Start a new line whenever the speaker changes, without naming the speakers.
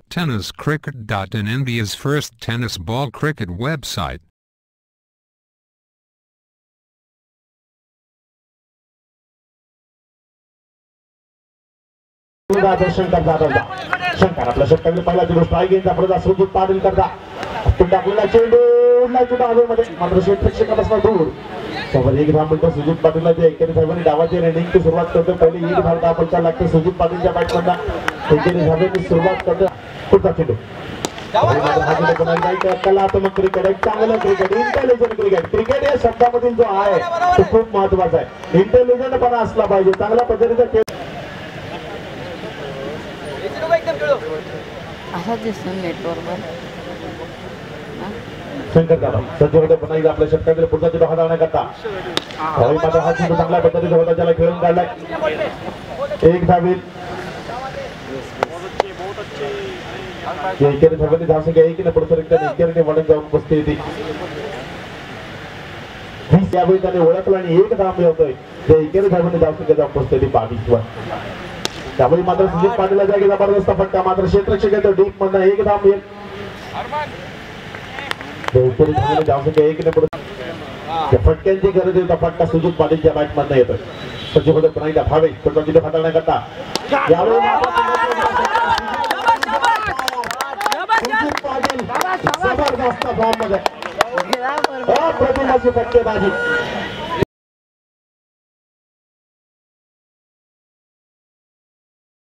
Tenniscricket.in, India's first tennis ball cricket website.
Shankar आपल्या षटकातील पहिला दिवस स्ट्राईक घेऊन प्रदा सुजित पाटील करता टाकलेला चेंडू उडला चेंडू हवेमध्ये मात्र क्षेत्ररक्षकापासून दूर सोबत एक धाव मिळतो सुजित पाटीलला जे एकेरी धावांनी डावाची रेडिंगची सुरुवात करतो. पहिले एक धाव दाखवायला लागते सुजित पाटीलच्या बॅटमधला एकेरी धावांनी सुरुवात करतो. पुढचा चेंडू कलात्मक क्रिकेट एक चांगलं क्रिकेट इंटेलिजंट क्रिकेट या शब्दामधील जो आहे तो खूप महत्वाचा आहे. इंटेलिजंट पण असला पाहिजे चांगल्या पद्धतीचा खेळ
असा दिसतो नेटवर्कवर.
शंकर दादा सज्ज होते पुन्हा एकदा आपल्या षटकातील पुढचा चेंडू हाताळण्याकरता मात्र हा चेंडू चांगल्या पद्धतीचा होता ज्याला खेळून काढलाय एक धावीत एकेरी धावांनी धाव संख्या एक ने पुढे एकेरीने वळून जाऊन बसते ती यावेळी त्याने ओळखला आणि एक धाव मिळवतोय त्या एकेरी धावांनी धाव संख्या जाऊन बसते ती 22 वर. त्यामुळे मात्र सुजित पाटीलला जागी जबरदस्त फटका मात्र क्षेत्ररक्षक येतो डीप मधनं एक धाव मिळेल एकेरी धावांनी धाव संख्या एक ने पुढे फटक्यांची गरज आहे. फटका सुजित पाटीलच्या बॅट मधनं येतोय. सज्ज होते पुन्हा एकदा भावे पुढचा चेंडू हाताळण्याकरता यावेळी जबरदस्त फॉर्म मध्ये अप्रतिमाची फटकेबाजी